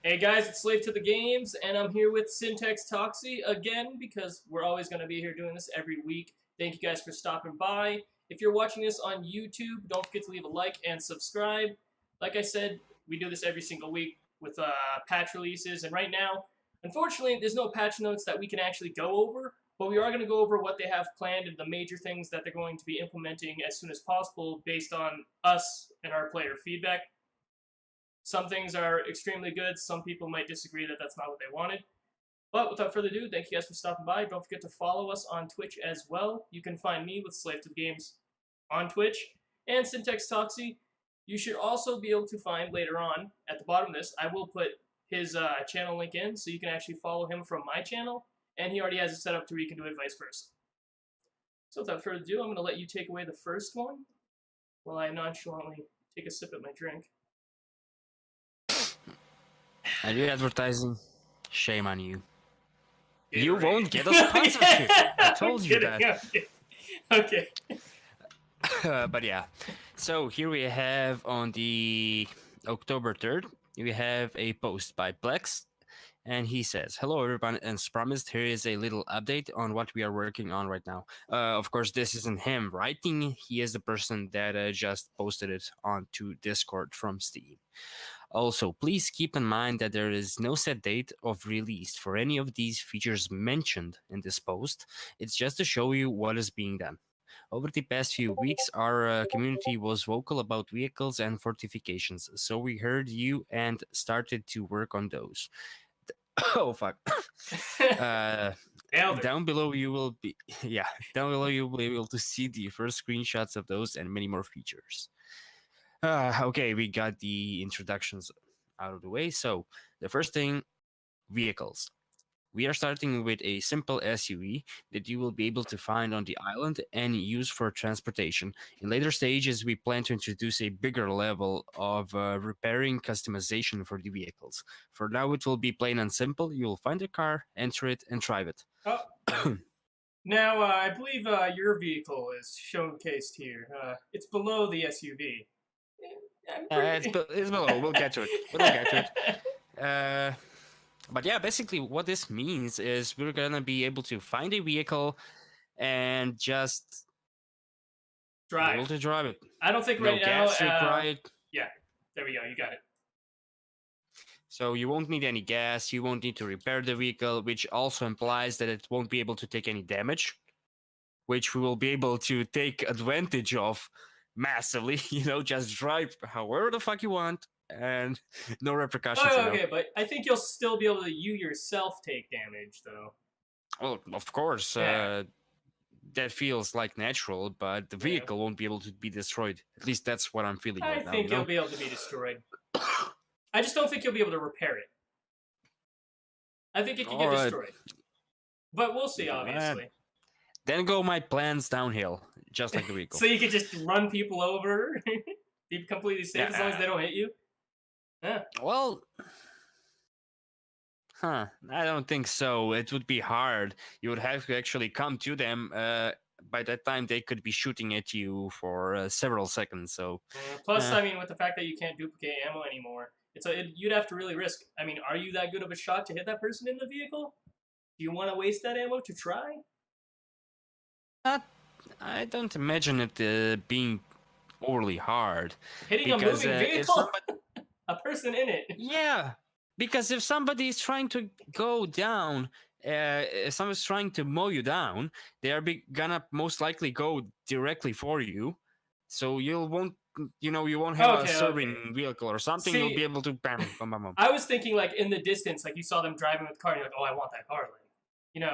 Hey guys, it's Slave to the Games, and I'm here with Syntax Toxie again because we're always going to be here doing this every week. Thank you guys for stopping by. If you're watching this on YouTube, don't forget to leave a like and subscribe. Like I said, we do this every single week with patch releases, and right now, unfortunately, there's no patch notes that we can actually go over, but we are going to go over what they have planned and the major things that they're going to be implementing as soon as possible based on us and our player feedback. Some things are extremely good. Some people might disagree that that's not what they wanted. But without further ado, thank you guys for stopping by. Don't forget to follow us on Twitch as well. You can find me with Slave to the Games on Twitch and Syntax Toxie. You should also be able to find later on at the bottom of this, I will put his channel link in so you can actually follow him from my channel. And he already has it set up to where you can do it vice versa. So without further ado, I'm going to let you take away the first one while I nonchalantly take a sip at my drink. Are you advertising? Shame on you. Get You ready. won't get a sponsorship. I told you that. Okay. But yeah. So here we have on the October 3rd, we have a post by Plex. And he says, hello everyone, and as promised, here is a little update on what we are working on right now. Of course, this isn't him writing. He is the person that just posted it onto Discord from Steam. Also, please keep in mind that there is no set date of release for any of these features mentioned in this post. It's just to show you what is being done. Over the past few weeks, our community was vocal about vehicles and fortifications, so we heard you and started to work on those. Oh fuck. Down below you will be down below you will be able to see the first screenshots of those and many more features. Okay, we got the introductions out of the way. So the first thing, vehicles. We are starting with a simple SUV that you will be able to find on the island and use for transportation. In later stages, we plan to introduce a bigger level of repairing customization for the vehicles. For now, it will be plain and simple. You will find a car, enter it, and drive it. Oh. Now, I believe your vehicle is showcased here. It's below the SUV. It's below. We'll get to it. We'll get to it. But yeah, basically what this means is we're going to be able to find a vehicle and just be able to drive it. I don't think no right gas now... required. Yeah, there we go. You got it. So you won't need any gas. You won't need to repair the vehicle, which also implies that it won't be able to take any damage, which we will be able to take advantage of massively. Just drive however the fuck you want and no repercussions. Oh, okay, but I think you'll still be able to you yourself take damage, though. Well, of course, yeah. That feels like natural, but the vehicle won't be able to be destroyed. At least that's what I'm feeling right now. I think you'll be able to be destroyed. I just don't think you'll be able to repair it. I think it can get destroyed. But we'll see, obviously. Then go my plans downhill, just like the vehicle. So you could just run people over, be completely safe as long as they don't hit you? Yeah. Well, I don't think so. It would be hard. You would have to actually come to them. By that time, they could be shooting at you for several seconds. So, plus, I mean, with the fact that you can't duplicate ammo anymore, you'd have to really risk. I mean, are you that good of a shot to hit that person in the vehicle? Do you want to waste that ammo to try? I don't imagine it being overly hard. Hitting a moving vehicle? A person in it. Yeah, because if somebody is trying to go down, if someone's trying to mow you down, they are gonna most likely go directly for you. So you won't have a serving vehicle or something. See, you'll be able to bam, bam, bam, bam. I was thinking like in the distance, like you saw them driving with the car, and you're like, oh, I want that car lane.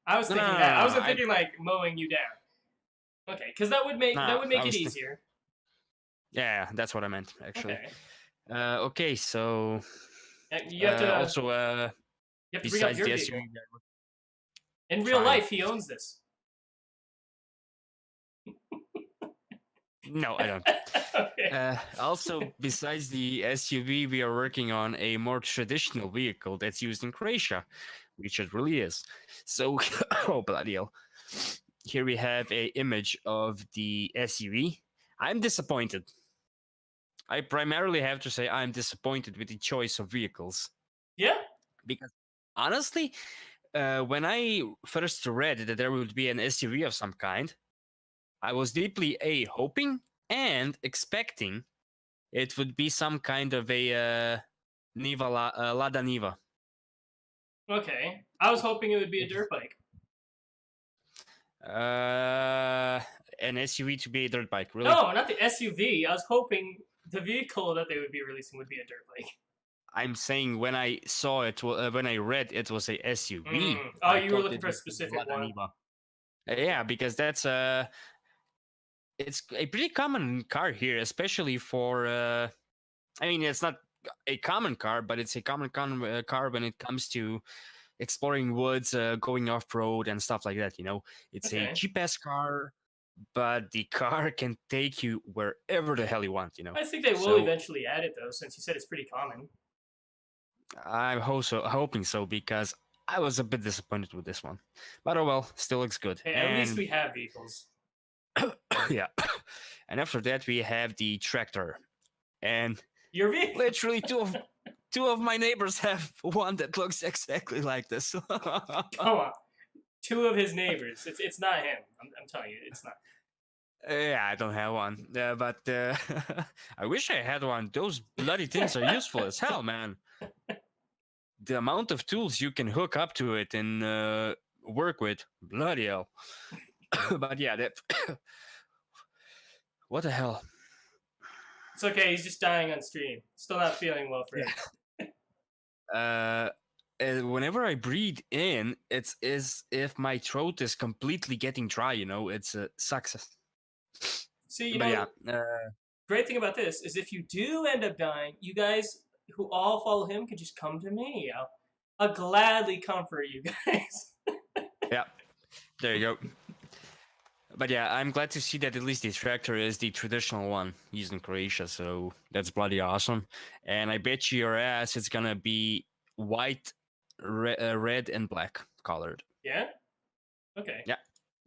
I was thinking that. I wasn't thinking like mowing you down. Okay, because that would make it easier. Yeah, that's what I meant actually. Okay. Okay, so you have to also you have to bring up your vehicle. In real life, he owns this. No, I don't. Okay. Also, besides the SUV, we are working on a more traditional vehicle that's used in Croatia, which it really is. So, oh bloody hell. Here we have an image of the SUV. I'm disappointed. I primarily have to say I'm disappointed with the choice of vehicles. Because honestly, when I first read that there would be an SUV of some kind, I was deeply hoping and expecting it would be some kind of a Lada Niva. Okay. I was hoping it would be a dirt bike. An SUV to be a dirt bike, really? No, not the SUV. I was hoping the vehicle that they would be releasing would be a dirt bike. I'm saying when I saw it, when I read it was a SUV. Oh, I you were thought looking it for a was specific Lada one. Niva. Yeah, because that's it's a pretty common car here, especially for. I mean, it's not a common car, but it's a common car when it comes to exploring woods, going off road, and stuff like that. You know, it's a Okay. cheap ass car, but the car can take you wherever the hell you want. You know. I think they will eventually add it though, since you said it's pretty common. I'm also hoping so because I was a bit disappointed with this one, but oh well, still looks good. Hey, at least we have vehicles. Yeah, and after that we have the tractor, and your vehicle. Literally two of my neighbors have one that looks exactly like this. Come on, two of his neighbors. It's not him. I'm telling you, it's not. Yeah, I don't have one, but I wish I had one. Those bloody things are useful as hell, man. The amount of tools you can hook up to it and work with, bloody hell. But yeah, that. What the hell? It's okay. He's just dying on stream. Still not feeling well for him. Whenever I breathe in, it's as if my throat is completely getting dry. You know, it's sucks. See, you know, great thing about this is if you do end up dying, you guys who all follow him can just come to me. I'll gladly comfort you guys. Yeah, there you go. But yeah, I'm glad to see that at least the tractor is the traditional one used in Croatia, so that's bloody awesome. And I bet you your ass it's gonna be white, red, and black colored. Yeah? Okay. Yeah.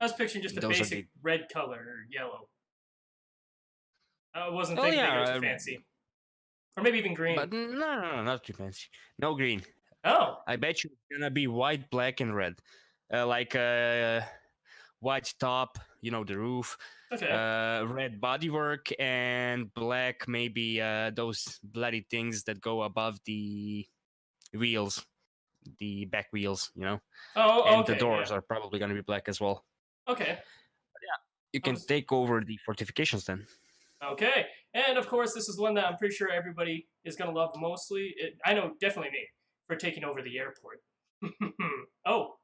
I was picturing just a basic red color or yellow. I wasn't thinking it was too fancy. Or maybe even green. But no, not too fancy. No green. Oh. I bet you it's gonna be white, black, and red. White top, you know, the roof. Okay. Red bodywork and black, maybe those bloody things that go above the wheels, the back wheels, you know. Oh, and okay, the doors are probably going to be black as well. Okay. But yeah, you can take over the fortifications then. Okay, and of course, this is one that I'm pretty sure everybody is going to love mostly. I know, definitely me, for taking over the airport. Oh.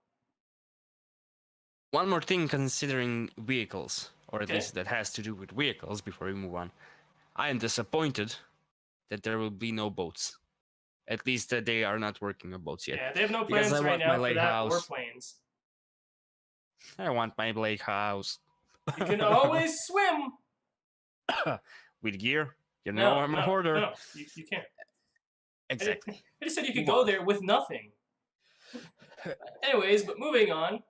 One more thing considering vehicles, or at least that has to do with vehicles before we move on. I am disappointed that there will be no boats. At least that they are not working on boats yet. Yeah, they have no plans right now for that or planes. I want my lake house. You can always swim. With gear? You know, I'm a hoarder. No, you can't. Exactly. I just said you could go there with nothing. Anyways, but moving on.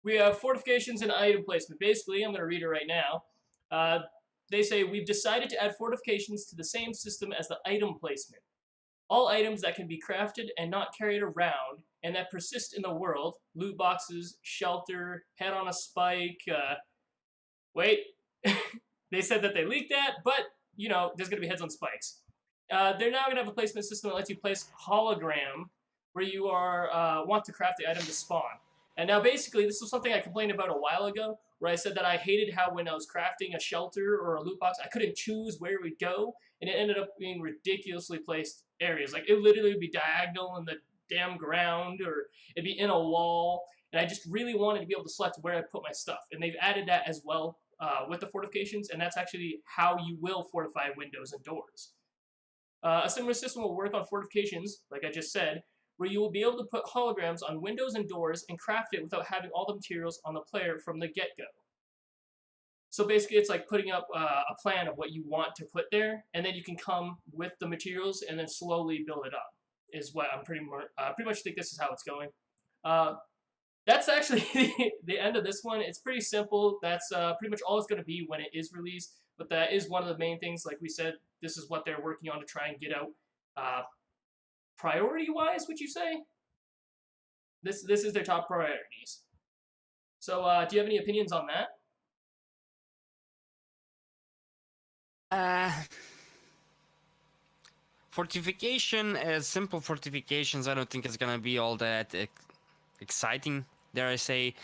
We have fortifications and item placement. Basically, I'm going to read it right now. They say, we've decided to add fortifications to the same system as the item placement. All items that can be crafted and not carried around and that persist in the world, loot boxes, shelter, head on a spike, wait, they said that they leaked that, but, you know, there's going to be heads on spikes. They're now going to have a placement system that lets you place hologram where you want to craft the item to spawn. And now basically, this was something I complained about a while ago, where I said that I hated how when I was crafting a shelter or a loot box, I couldn't choose where it would go, and it ended up being ridiculously placed areas. Like, it literally would be diagonal in the damn ground, or it'd be in a wall, and I just really wanted to be able to select where I put my stuff. And they've added that as well with the fortifications, and that's actually how you will fortify windows and doors. A similar system will work on fortifications, like I just said, where you will be able to put holograms on windows and doors and craft it without having all the materials on the player from the get-go. So basically, it's like putting up a plan of what you want to put there, and then you can come with the materials and then slowly build it up, is what I'm pretty much think this is how it's going. That's actually the end of this one. It's pretty simple. That's pretty much all it's going to be when it is released, but that is one of the main things. Like we said, this is what they're working on to try and get out. Priority-wise, would you say? This is their top priorities. So, do you have any opinions on that? Fortification, as simple fortifications, I don't think it's gonna be all that exciting. Dare I say?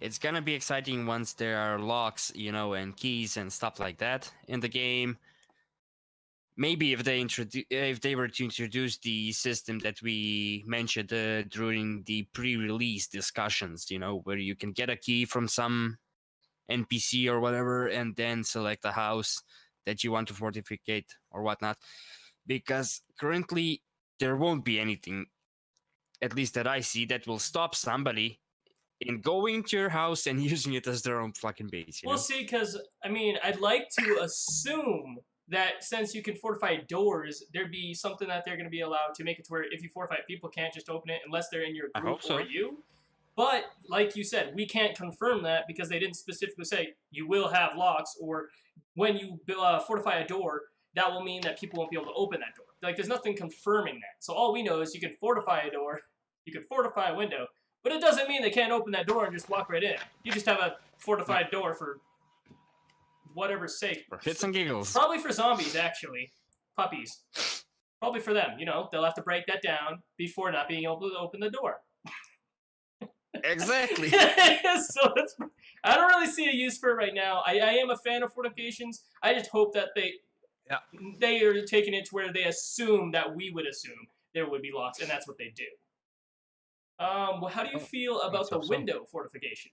It's gonna be exciting once there are locks, you know, and keys and stuff like that in the game. Maybe if they were to introduce the system that we mentioned during the pre-release discussions, you know, where you can get a key from some NPC or whatever, and then select a house that you want to fortificate or whatnot. Because currently there won't be anything, at least that I see, that will stop somebody in going to your house and using it as their own fucking base. We'll see, because, I mean, I'd like to assume that since you can fortify doors, there'd be something that they're going to be allowed to make it to where if you fortify it, people can't just open it unless they're in your group I hope so. or you. But, like you said, we can't confirm that because they didn't specifically say you will have locks, or when you fortify a door, that will mean that people won't be able to open that door. Like, there's nothing confirming that. So all we know is you can fortify a door, you can fortify a window, but it doesn't mean they can't open that door and just walk right in. You just have a fortified door for whatever's sake. For hits and giggles. Probably for zombies, actually. Puppies. Probably for them, you know. They'll have to break that down before not being able to open the door. Exactly. So I don't really see a use for it right now. I am a fan of fortifications. I just hope that they are taking it to where they assume that we would assume there would be locks, and that's what they do. Well, how do you feel about the window fortification?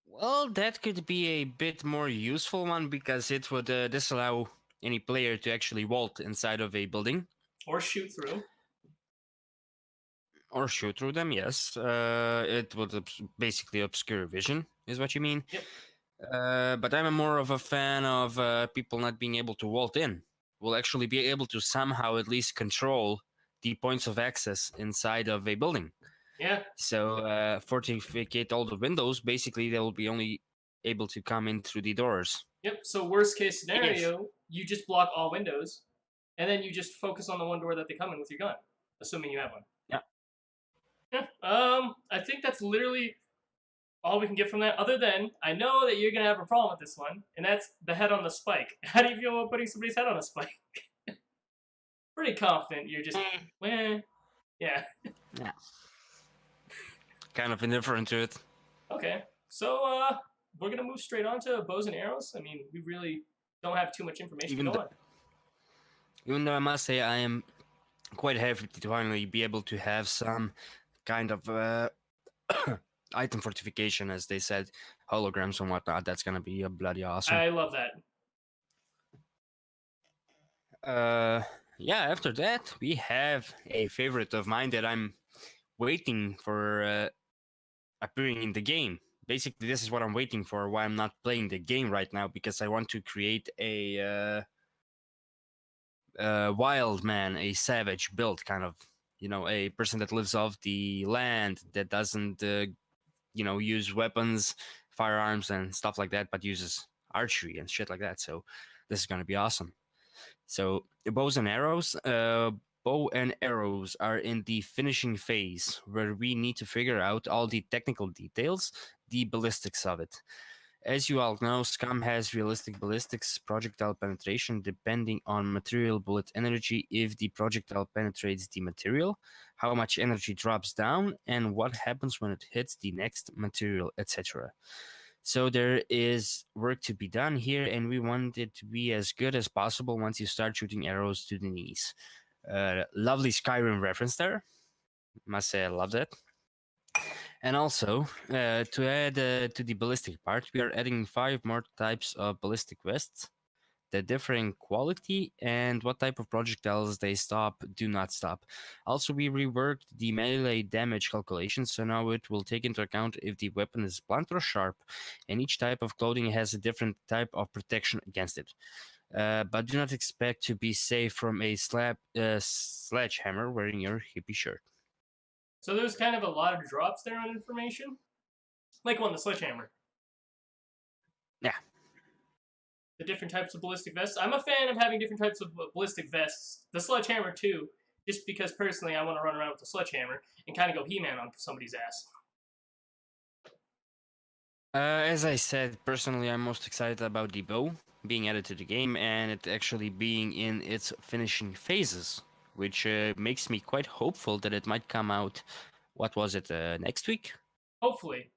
Well, that could be a bit more useful one because it would disallow any player to actually vault inside of a building. Or shoot through. Or shoot through them, yes. It would basically obscure vision, is what you mean. Yep. But I'm more of a fan of people not being able to vault in. We'll actually be able to somehow at least control the points of access inside of a building. Yeah. So fortificate all the windows. Basically, they'll be only able to come in through the doors. Yep. So worst case scenario, you just block all windows, and then you just focus on the one door that they come in with your gun, assuming you have one. Yeah. Yeah. I think that's literally all we can get from that. Other than I know that you're gonna have a problem with this one, and that's the head on the spike. How do you feel about putting somebody's head on a spike? Pretty confident you're just, yeah. Yeah. Kind of indifferent to it. Okay, so we're gonna move straight on to bows and arrows. I mean, we really don't have too much information to go on. Even though I must say I am quite happy to finally be able to have some kind of item fortification, as they said, holograms and whatnot. That's gonna be bloody awesome. I love that. Yeah, after that, we have a favorite of mine that I'm waiting for appearing in the game. Basically, this is what I'm waiting for, why I'm not playing the game right now, because I want to create a wild man, a savage build, kind of, you know, a person that lives off the land, that doesn't, you know, use weapons, firearms, and stuff like that, but uses archery and shit like that. So this is going to be awesome. So bows and arrows. Bow and arrows are in the finishing phase, where we need to figure out all the technical details, the ballistics of it. As you all know, Scum has realistic ballistics projectile penetration depending on material bullet energy if the projectile penetrates the material, how much energy drops down, and what happens when it hits the next material, etc. So there is work to be done here, and we want it to be as good as possible once you start shooting arrows to the knees. Lovely Skyrim reference there. Must say I love that. And also, to add to the ballistic part, we are adding 5 more types of ballistic vests that differ in quality and what type of projectiles they do not stop. Also, we reworked the melee damage calculation, so now it will take into account if the weapon is blunt or sharp, and each type of clothing has a different type of protection against it. But do not expect to be safe from a sledgehammer wearing your hippie shirt. So there's kind of a lot of drops there on information, like on the sledgehammer. Yeah. the different types of ballistic vests. I'm a fan of having different types of ballistic vests. The sledgehammer too, just because personally I want to run around with the sledgehammer and kind of go He-Man on somebody's ass. As I said, personally, I'm most excited about the bow being added to the game and it actually being in its finishing phases, which makes me quite hopeful that it might come out. What was it? Next week? Hopefully.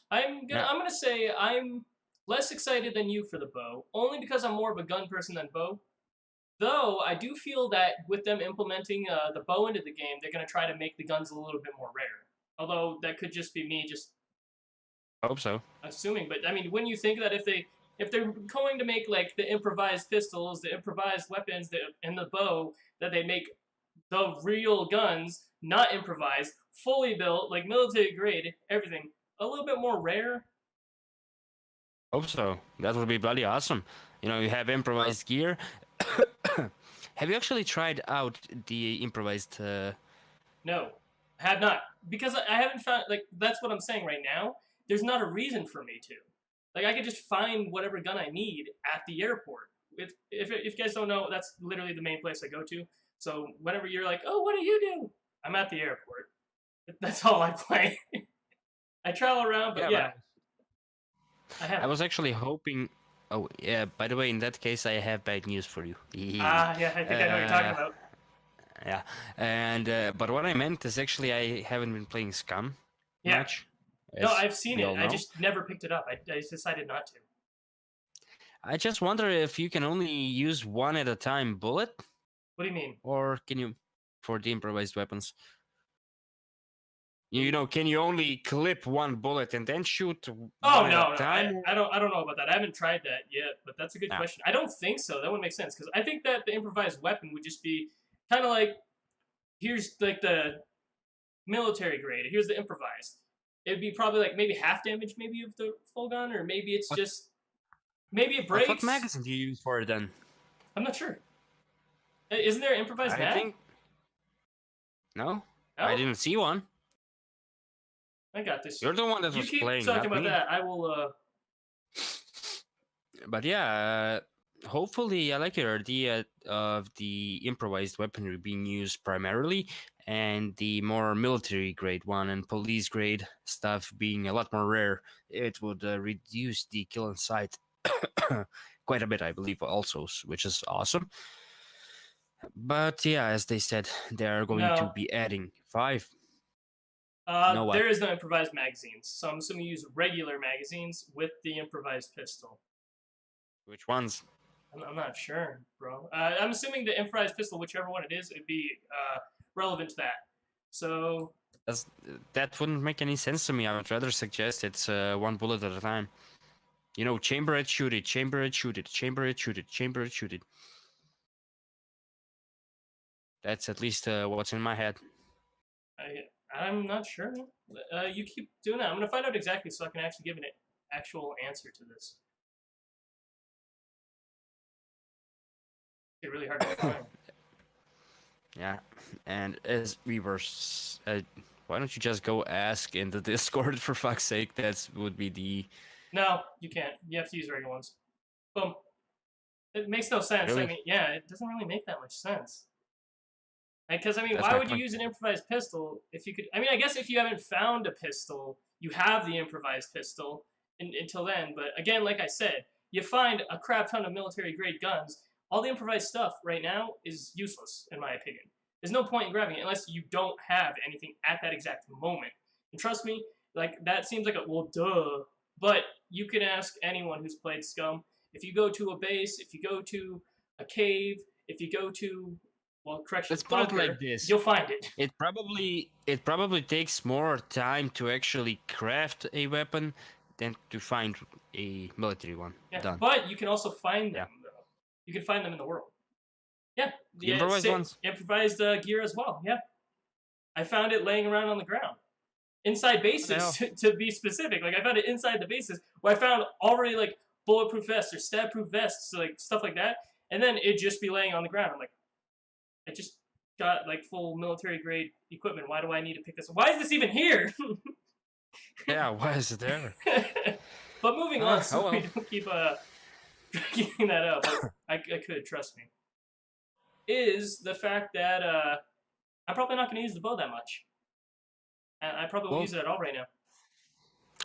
I'm gonna say I'm less excited than you for the bow, only because I'm more of a gun person than bow. Though I do feel that with them implementing the bow into the game, they're gonna try to make the guns a little bit more rare. Although that could just be me just Hope so. assuming. But I mean, when you think that if they're going to make like the improvised pistols, the improvised weapons, and the bow, that they make the real guns, not improvised, fully built, like military grade, everything, a little bit more rare. Hope so. That would be bloody awesome. You know, you have improvised gear. Have you actually tried out the improvised? No, have not, because I haven't found, like, that's what I'm saying right now. There's not a reason for me to. Like, I could just find whatever gun I need at the airport. If you guys don't know, that's literally the main place I go to. So whenever you're like, oh, what do you do? I'm at the airport. That's all I play. I travel around, but yeah. I was actually hoping. Oh yeah. By the way, in that case, I have bad news for you. Yeah, I think I know what you're talking about. Yeah, and but what I meant is actually I haven't been playing Scum much. No, I've seen it. I just never picked it up. I decided not to. I just wonder if you can only use one at a time bullet. What do you mean? Or can you, for the improvised weapons? You know, can you only clip one bullet and then shoot? Oh no, I don't know about that. I haven't tried that yet, but that's a good question. I don't think so. That would make sense because I think that the improvised weapon would just be kind of like, here's like the military grade. Here's the improvised. It'd be probably like maybe half damage, maybe of the full gun, or maybe it's just maybe it breaks. What magazine do you use for it then? I'm not sure. Isn't there an improvised mag? No, I didn't see one. I got this. You're the one that was playing. You keep talking about that. I will. But yeah, hopefully, I like your idea of the improvised weaponry being used primarily, and the more military grade one and police grade stuff being a lot more rare. It would reduce the kill on sight quite a bit, I believe, also, which is awesome. But yeah, as they said, they are going to be adding 5. There is no improvised magazines, so I'm assuming you use regular magazines with the improvised pistol. Which ones? I'm not sure, bro. I'm assuming the improvised pistol, whichever one it is, it'd be relevant to that. So that wouldn't make any sense to me. I would rather suggest it's one bullet at a time. You know, chamber it, shoot it, chamber it, shoot it, chamber it, shoot it, chamber it, shoot it. That's at least what's in my head. I'm not sure. You keep doing that. I'm gonna find out exactly so I can actually give an actual answer to this. It's really hard to find. Yeah, and as we were, why don't you just go ask in the Discord for fuck's sake? That would be the. No, you can't. You have to use regular ones. Boom. It makes no sense. Really? I mean, yeah, it doesn't really make that much sense. Because, I mean, why would you use an improvised pistol if you could... I mean, I guess if you haven't found a pistol, you have the improvised pistol until then. But again, like I said, you find a crap ton of military-grade guns. All the improvised stuff right now is useless, in my opinion. There's no point in grabbing it unless you don't have anything at that exact moment. And trust me, like, that seems like a, well, duh. But you can ask anyone who's played Scum. If you go to a base, if you go to a cave, if you go to... Well, correction. Let's put it like this: you'll find it. It probably takes more time to actually craft a weapon than to find a military one. Yeah, done. But you can also find them. Though. You can find them in the world. Yeah, the improvised ones. Improvised gear as well. Yeah, I found it laying around on the ground, inside bases to be specific. Like I found it inside the bases where I found already like bulletproof vests or stab-proof vests, like stuff like that, and then it'd just be laying on the ground. I'm like. I just got like full military grade equipment. Why do I need to pick this up? Why is this even here? Yeah, why is it there? But moving on, so we don't keep Dragging that up, I could, trust me, is the fact that I'm probably not going to use the bow that much. And I probably won't use it at all right now.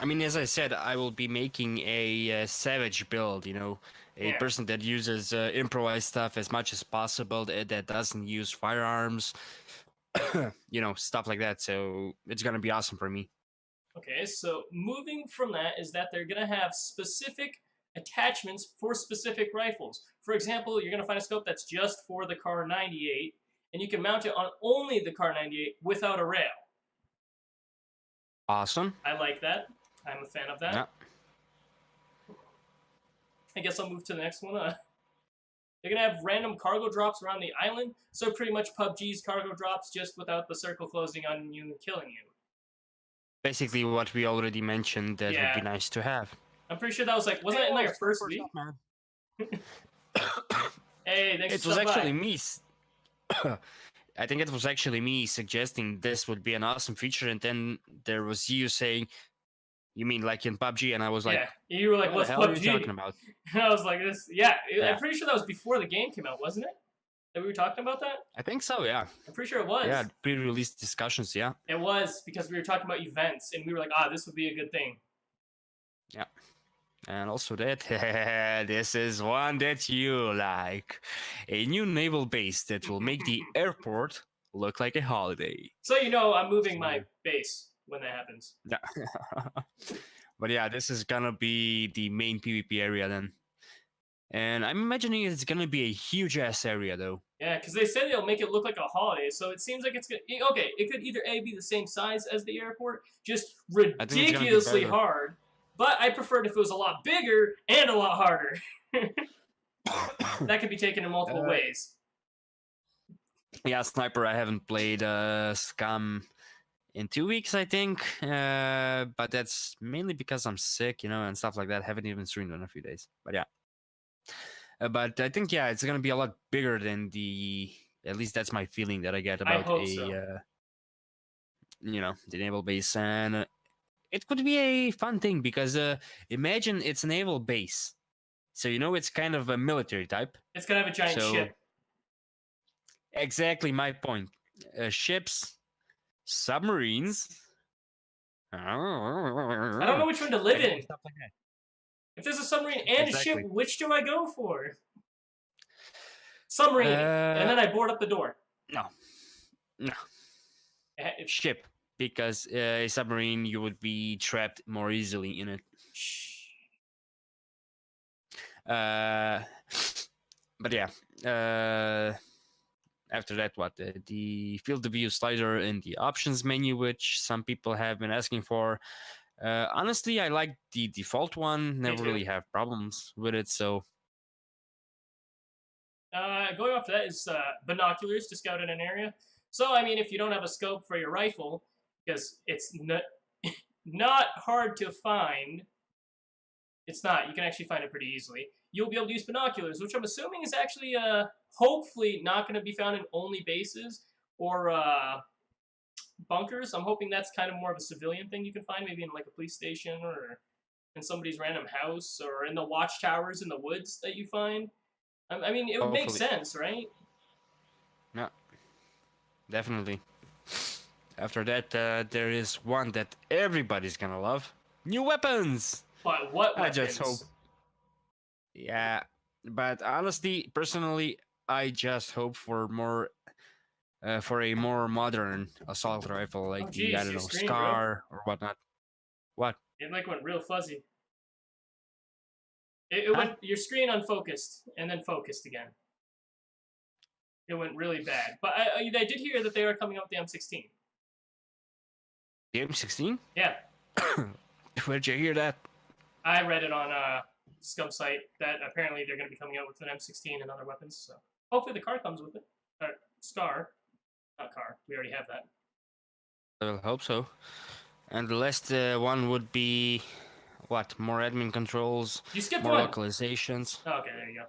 I mean, as I said, I will be making a savage build, you know, a person that uses improvised stuff as much as possible, that doesn't use firearms, you know, stuff like that. So it's going to be awesome for me. Okay, so moving from that is that they're going to have specific attachments for specific rifles. For example, you're going to find a scope that's just for the Kar 98, and you can mount it on only the Kar 98 without a rail. Awesome. I like that. I'm a fan of that. Yeah. I guess I'll move to the next one. They're going to have random cargo drops around the island, so pretty much PUBG's cargo drops, just without the circle closing on you and killing you. Basically what we already mentioned, that would be nice to have. I'm pretty sure that was like, wasn't it in like our first week? Hey, thanks. It was actually me. I think it was actually me suggesting this would be an awesome feature, and then there was you saying, "You mean like in PUBG?" And I was like, "Yeah." You were like, "What's PUBG?" What are you talking about? And I was like, "This, yeah." I'm pretty sure that was before the game came out, wasn't it? That we were talking about that? I think so. Yeah. I'm pretty sure it was. Yeah, pre-release discussions. Yeah. It was, because we were talking about events, and we were like, this would be a good thing. Yeah. And also that, this is one that you like. A new naval base that will make the airport look like a holiday. So you know I'm moving my base when that happens. Yeah. But yeah, this is gonna be the main PvP area then. And I'm imagining it's gonna be a huge-ass area, though. Yeah, because they said they'll make it look like a holiday, so it seems like it's gonna... Okay, it could either A, be the same size as the airport, just ridiculously hard, but I preferred if it was a lot bigger and a lot harder. That could be taken in multiple ways. Yeah, Sniper, I haven't played Scum in 2 weeks, I think, but that's mainly because I'm sick, you know, and stuff like that. Haven't even streamed in a few days, but yeah. But I think, yeah, it's gonna be a lot bigger than the... At least that's my feeling that I get about you know, the naval base. And it could be a fun thing, because imagine it's a naval base. So, you know, it's kind of a military type. It's gonna have a giant ship. Exactly my point. Ships, submarines. I don't know which one to live in. Stuff like that. If there's a submarine and a ship, which do I go for? Submarine, and then I board up the door. No. Ship, because a submarine, you would be trapped more easily in it. But yeah. After that, the field of view slider in the options menu, which some people have been asking for. Honestly, I like the default one. Never really have problems with it, so... Going off that is binoculars to scout in an area. So, I mean, if you don't have a scope for your rifle, because it's not hard to find, it's not. You can actually find it pretty easily. You'll be able to use binoculars, which I'm assuming is actually, hopefully not going to be found in only bases or bunkers. I'm hoping that's kind of more of a civilian thing you can find, maybe in like a police station or in somebody's random house or in the watchtowers in the woods that you find. I mean, it would make sense, right? Yeah, definitely. After that, there is one that everybody's gonna love. New weapons! But what weapons? I just hope. Yeah, but honestly, personally, I just hope for more... for a more modern assault rifle, like the, I don't know, Scar or whatnot. What? It like went real fuzzy. It went, your screen unfocused and then focused again. It went really bad. But I did hear that they are coming out with the M16. The M16? Yeah. Where'd you hear that? I read it on Scum site that apparently they're going to be coming out with an M16 and other weapons. So hopefully the car comes with it. Scar. Not car. We already have that. I will hope so. And the last one would be... What? More admin controls, you skipped more one. Localizations. Oh, okay, there you go.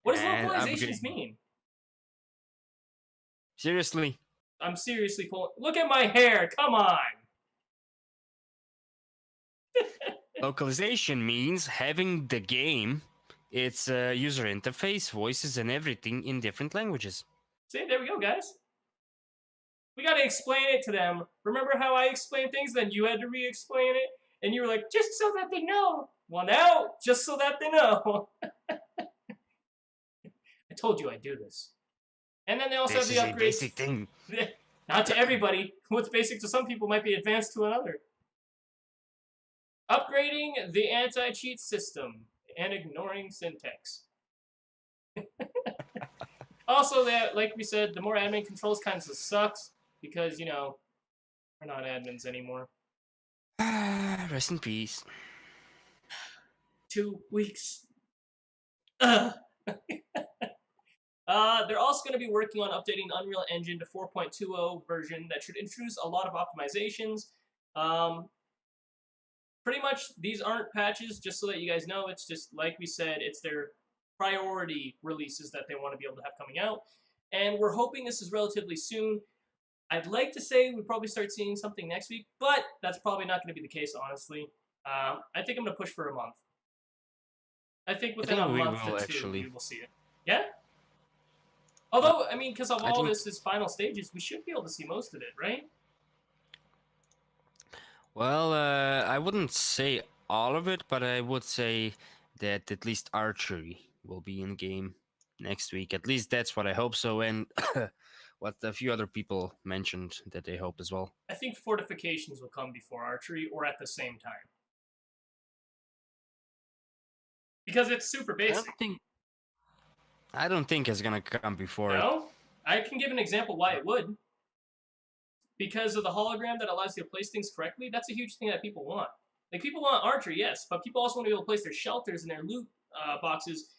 What does localizations mean? Seriously? I'm seriously pulling... Look at my hair! Come on! Localization means having the game, its user interface, voices, and everything in different languages. See, there we go, guys. We gotta explain it to them. Remember how I explained things, then you had to re-explain it? And you were like, just so that they know. Well, now, just so that they know. I told you I'd do this. And then they also This have the is upgrades. a basic thing. Not to everybody. What's basic to some people might be advanced to another. Upgrading the anti-cheat system and ignoring syntax. Also, that, like we said, the more admin controls kind of sucks because, you know, we're not admins anymore. Rest in peace. 2 weeks. They're also going to be working on updating the Unreal Engine to 4.20 version that should introduce a lot of optimizations. Pretty much, these aren't patches, just so that you guys know. It's just, like we said, it's their priority releases that they want to be able to have coming out. And we're hoping this is relatively soon. I'd like to say we probably start seeing something next week, but that's probably not going to be the case, honestly. I think I'm going to push for a month. I think within a month or two, we will see it. Yeah? Although, I mean, because of all this is final stages, we should be able to see most of it, right? Well, I wouldn't say all of it, but I would say that at least archery will be in game next week. At least that's what I hope so, and what a few other people mentioned that they hope as well. I think fortifications will come before archery, or at the same time. Because it's super basic. I don't think it's gonna come before it. No? I can give an example why it would. Because of the hologram that allows you to place things correctly, that's a huge thing that people want. Like, people want archery, yes, but people also want to be able to place their shelters and their loot boxes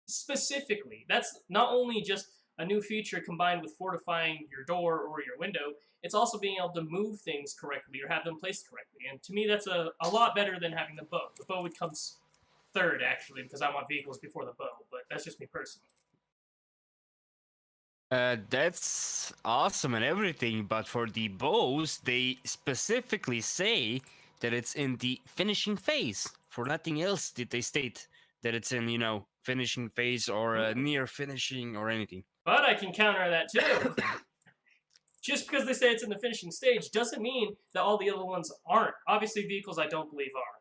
specifically. That's not only just a new feature combined with fortifying your door or your window, it's also being able to move things correctly or have them placed correctly. And to me, that's a lot better than having the bow. The bow would come third, actually, because I want vehicles before the bow, but that's just me personally. That's awesome and everything, but for the bows, they specifically say that it's in the finishing phase. For nothing else did they state that it's in, you know, finishing phase or near finishing or anything. But I can counter that too. Just because they say it's in the finishing stage doesn't mean that all the other ones aren't. Obviously, vehicles I don't believe are.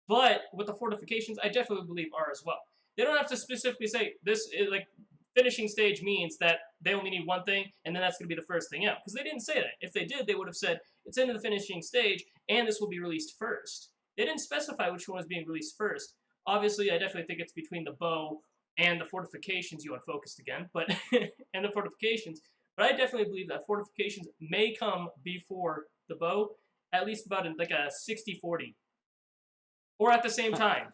But with the fortifications, I definitely believe are as well. They don't have to specifically say this is like finishing stage means that they only need one thing, and then that's going to be the first thing out. Because they didn't say that. If they did, they would have said it's into the finishing stage, and this will be released first. They didn't specify which one was being released first. Obviously, I definitely think it's between the bow and the fortifications. You unfocused again, but and the fortifications. But I definitely believe that fortifications may come before the bow, at least about in like a 60-40. Or at the same time.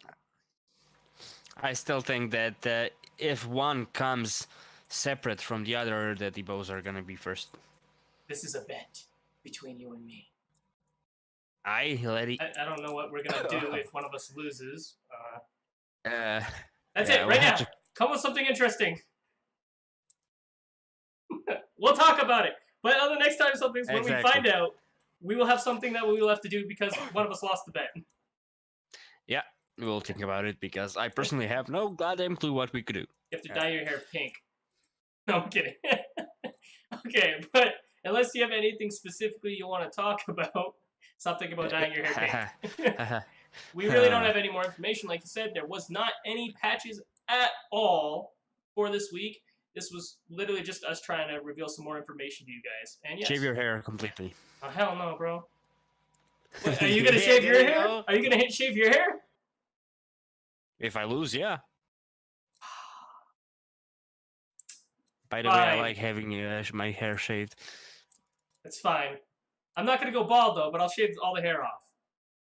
I still think that if one comes separate from the other, that the bows are gonna be first. This is a bet between you and me. I don't know what we're gonna do if one of us loses. That's it, right now. Come with something interesting. We'll talk about it. But on the next time when we find out, we will have something that we will have to do because one of us lost the bet. Yeah, we'll think about it because I personally have no goddamn clue what we could do. You have to dye your hair pink. No, I'm kidding. Okay, but unless you have anything specifically you want to talk about, stop thinking about dyeing your hair pink. We really don't have any more information. Like you said, there was not any patches at all for this week. This was literally just us trying to reveal some more information to you guys. And yes. Shave your hair completely. Oh, hell no, bro. What, are you going to shave your hair? Are you going to shave your hair? If I lose, yeah. By the way, I like having my hair shaved. It's fine. I'm not going to go bald, though, but I'll shave all the hair off.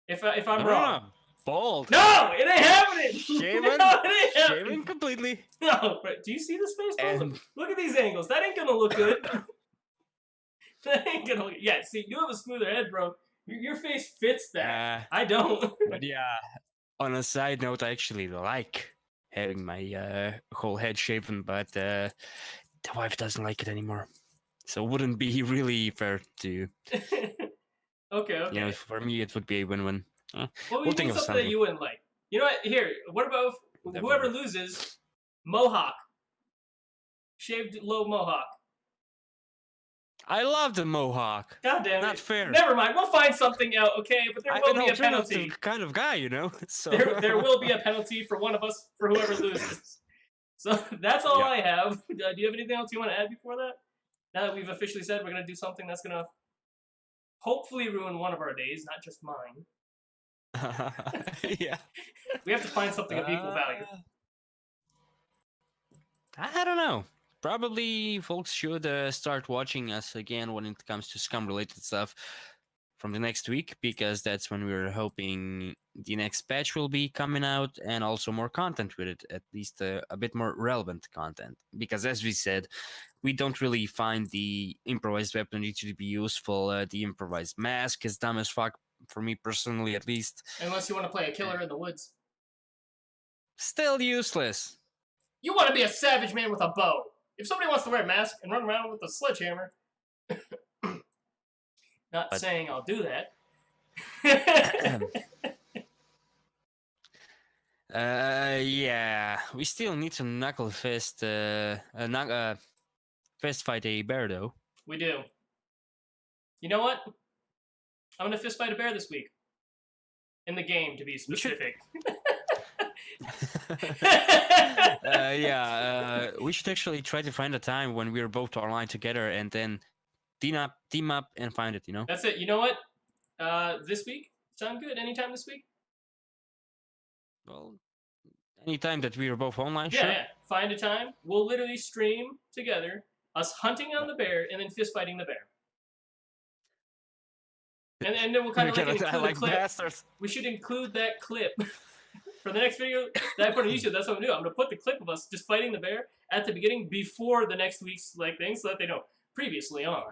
If I'm wrong. Bald. No, it ain't happening. Shaving, no, it ain't happening. Shaving completely. No, but do you see this face, bro? Look at these angles. That ain't gonna look good. That ain't gonna look. Yeah, see, you have a smoother head, bro. Your face fits that. I don't. But yeah, on a side note, I actually like having my whole head shaven, but the wife doesn't like it anymore. So it wouldn't be really fair to. Okay. You know, for me, it would be a win-win. What We'll would think be of something that something. you wouldn't like? You know what? Here, what about if whoever loses, mohawk, shaved low mohawk. I love the mohawk. God damn it! Not fair. Never mind. We'll find something out. Okay, but there I'm will an be a penalty. alternative kind of guy, you know. So There will be a penalty for one of us for whoever loses. So that's all I have. Do you have anything else you want to add before that? Now that we've officially said we're going to do something that's going to hopefully ruin one of our days, not just mine. Yeah. We have to find something of equal value. I don't know. Probably folks should start watching us again when it comes to Scum related stuff from the next week, because that's when we're hoping the next patch will be coming out, and also more content with it, at least a bit more relevant content. Because as we said, we don't really find the improvised weaponry to be useful. The improvised mask is dumb as fuck, for me personally at least. Unless you want to play a killer in the woods. Still useless. You want to be a savage man with a bow. If somebody wants to wear a mask and run around with a sledgehammer, not saying I'll do that. Yeah, we still need to knuckle fist, fist fight a bear though. We do. You know what? I'm gonna fist fight a bear this week. In the game, to be specific. We should actually try to find a time when we're both online together, and then team up and find it, you know? That's it. You know what? This week? Sound good? Anytime this week? Well, anytime that we are both online, yeah, sure. Yeah, find a time. We'll literally stream together, us hunting on the bear, and then fist fighting the bear. And then we'll kind of include a clip. Bastards. We should include that clip for the next video that I put on YouTube. That's what I'm doing. I'm gonna put the clip of us just fighting the bear at the beginning before the next week's thing, so that they know previously on.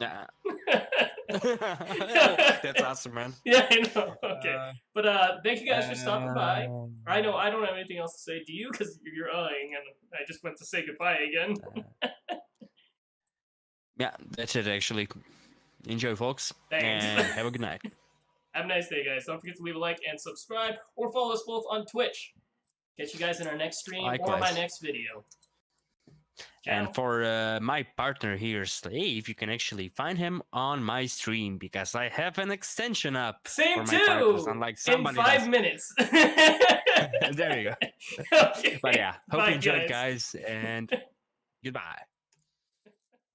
That's awesome, man. Yeah, I know. Okay, but thank you guys for stopping by. I know I don't have anything else to say to you because you're eyeing, and I just went to say goodbye again. Yeah, that's it actually. Enjoy, folks. Thanks. And have a good night. Have a nice day, guys. Don't forget to leave a like and subscribe, or follow us both on Twitch. Catch you guys in our next stream or my next video. And for my partner here, Slave, you can actually find him on my stream, because I have an extension up. Same for too! My partners, unlike somebody in 5 minutes. There you go. Okay. But yeah, hope Bye, you enjoyed, guys, and goodbye.